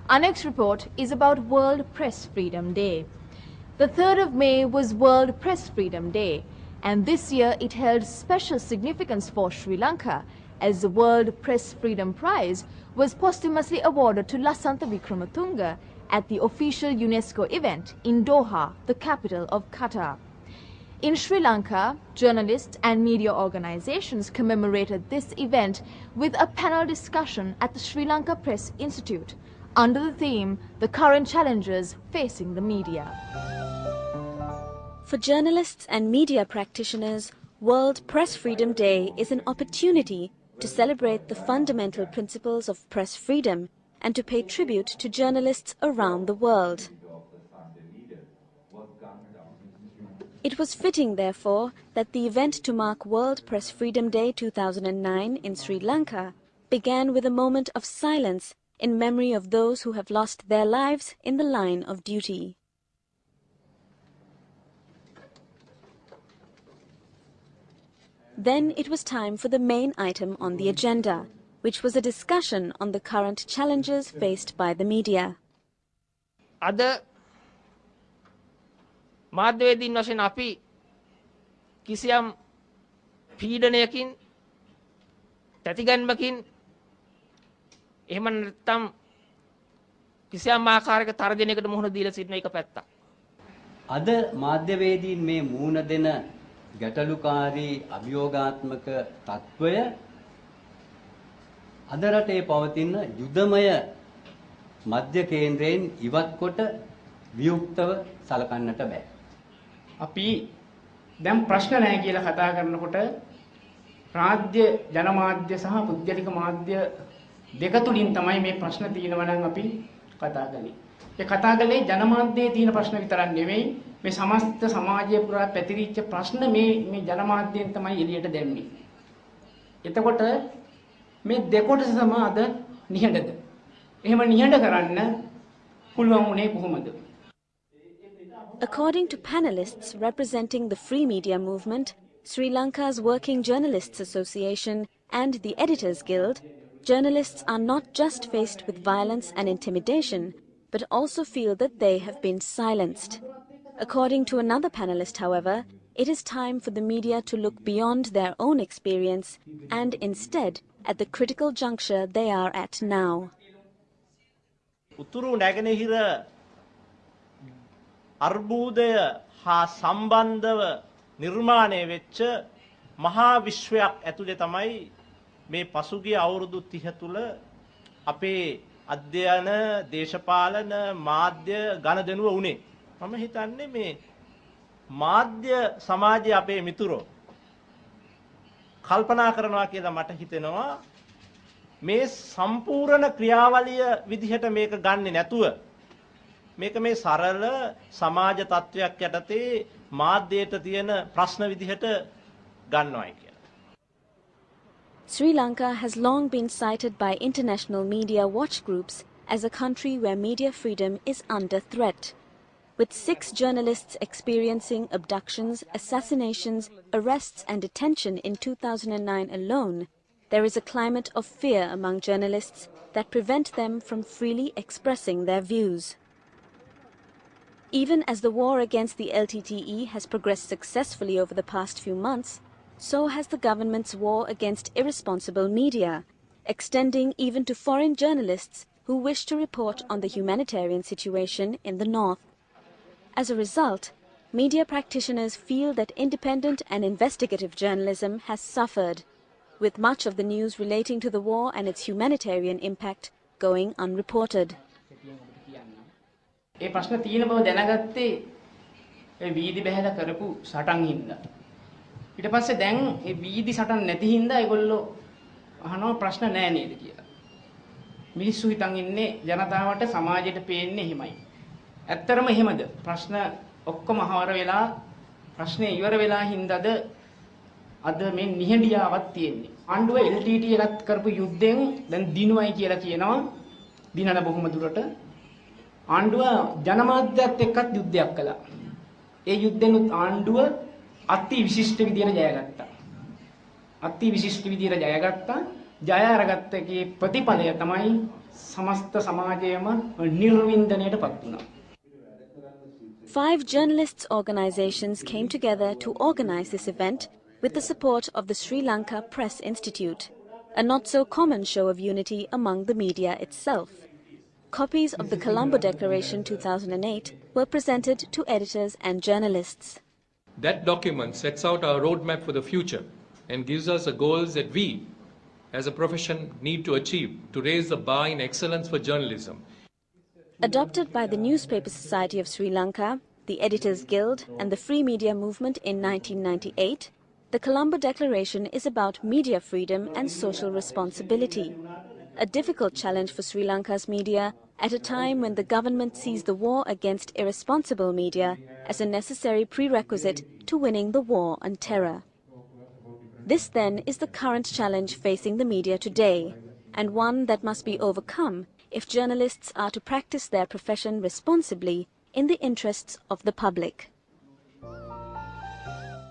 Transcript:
Our next report is about World Press Freedom Day. The 3rd of May was World Press Freedom Day, and this year it held special significance for Sri Lanka, as the World Press Freedom Prize was posthumously awarded to Lasantha Wickrematunge at the official UNESCO event in Doha, the capital of Qatar. In Sri Lanka, journalists and media organizations commemorated this event with a panel discussion at the Sri Lanka Press Institute under the theme, The Current Challenges Facing the Media. For journalists and media practitioners, World Press Freedom Day is an opportunity to celebrate the fundamental principles of press freedom and to pay tribute to journalists around the world. It was fitting, therefore, that the event to mark World Press Freedom Day 2009 in Sri Lanka began with a moment of silence in memory of those who have lost their lives in the line of duty. Then it was time for the main item on the agenda, which was a discussion on the current challenges faced by the media. මාධ්‍යවේදීන් වශයෙන් අපි කිසියම් පීඩනයකින් තැතිගැන්මකින් එහෙම නැත්නම් කිසියම් ආකාරයක තරජනයකට මුහුණ දීලා සිටින එක පැත්තක්. අද මාධ්‍යවේදීන් මේ මුහුණ දෙන ගැටලුකාරී අභියෝගාත්මක තත්වය අද රටේ පවතින යුදමය මධ්‍ය කේන්ද්‍රයෙන් ඉවත් කොට වියුක්තව සලකන්නට බෑ. අපි දැන් ප්‍රශ්න නැහැ කියලා කතා කරනකොට රාජ්‍ය ජනමාධ්‍ය සහ පුද්ගලික මාධ්‍ය දෙක තුලින් තමයි මේ ප්‍රශ්න තියෙනවා නම් අපි කතා කළේ. ඒ කතා කළේ ජනමාධ්‍යයේ තියෙන ප්‍රශ්න විතරක් නෙවෙයි මේ සමස්ත සමාජය පුරා පැතිරිච්ච ප්‍රශ්න මේ ජනමාධ්‍යයෙන් තමයි එළියට දැම්මේ. එතකොට මේ දෙකොටසම අද නිහඬද? එහෙම නිහඬ කරන්න පුළුවන් උනේ කොහොමද? According to panelists representing the free media movement, Sri Lanka's Working Journalists Association and the Editors Guild, journalists are not just faced with violence and intimidation, but also feel that they have been silenced. According to another panelist, however, it is time for the media to look beyond their own experience and instead at the critical juncture they are at now. අර්බුදය හා සම්බන්ධව නිර්මාණය වෙච්ච මහා විශ්වයක් ඇතුලේ තමයි මේ පසුගිය අවුරුදු 30 තුල අපේ අධ්‍යයන දේශපාලන මාධ්‍ය ගණදෙනුව උනේ. මම හිතන්නේ මේ මාධ්‍ය සමාජයේ අපේ මිතුරෝ කල්පනා කරනවා කියලා මට හිතෙනවා මේ සම්පූර්ණ ක්‍රියාවලිය විදිහට මේක ගන්නෙ නැතුව මේක මේ සරල සමාජ තත්වයක් යටතේ මාධ්‍යයට තියෙන ප්‍රශ්න විදිහට ගන්නවායි කියලා. Sri Lanka has long been cited by international media watch groups as a country where media freedom is under threat. With 6 journalists experiencing abductions, assassinations, arrests and detention in 2009 alone, there is a climate of fear among journalists that prevent them from freely expressing their views. Even as the war against the LTTE has progressed successfully over the past few months, so has the government's war against irresponsible media, extending even to foreign journalists who wish to report on the humanitarian situation in the north. As a result, media practitioners feel that independent and investigative journalism has suffered, with much of the news relating to the war and its humanitarian impact going unreported. ඒ ප්‍රශ්න තියෙන බව දැනගත්තේ ඒ වීදි බහැලා කරපු සටන් හින්දා. ඊට පස්සේ දැන් ඒ වීදි සටන් නැති හින්දා ඒගොල්ලෝ අහනවා ප්‍රශ්න නැහැ නේද කියලා. මිනිස්සු හිතන් ඉන්නේ ජනතාවට සමාජයට පේන්නේ එහෙමයි. ඇත්තරම එහෙමද? ප්‍රශ්න ඔක්කොම අහවර වෙලා ප්‍රශ්නේ ඉවර වෙලා හින්දාද අද මේ නිහඬියාවක් තියෙන්නේ. ආණ්ඩුව LTT එකත් කරපු යුද්ධයෙන් දැන් දිනුවයි කියලා කියනවා. දිනන බොහොම දුරට ආණ්ඩුව ජනමාධ්‍යත් එක්කත් යුද්ධයක් කළා. ඒ යුද්ධෙනුත් ආණ්ඩුව අති විශිෂ්ට විදියට ජයගත්තා. ජය අරගත්ත එකේ ප්‍රතිඵලය තමයි සමස්ත සමාජයම නිර්වින්දනයටපත් වුණා. 5 journalists' organizations came together to organize this event with the support of the Sri Lanka Press Institute, a not-so-common show of unity among the media itself. Copies of the Colombo Declaration 2008 were presented to editors and journalists. That document sets out our roadmap for the future and gives us the goals that we, as a profession, need to achieve to raise the bar in excellence for journalism. Adopted by the Newspaper Society of Sri Lanka, the Editors Guild and the Free Media Movement in 1998, the Colombo Declaration is about media freedom and social responsibility. A difficult challenge for Sri Lanka's media at a time when the government sees the war against irresponsible media as a necessary prerequisite to winning the war on terror. This then is the current challenge facing the media today, and one that must be overcome if journalists are to practice their profession responsibly in the interests of the public.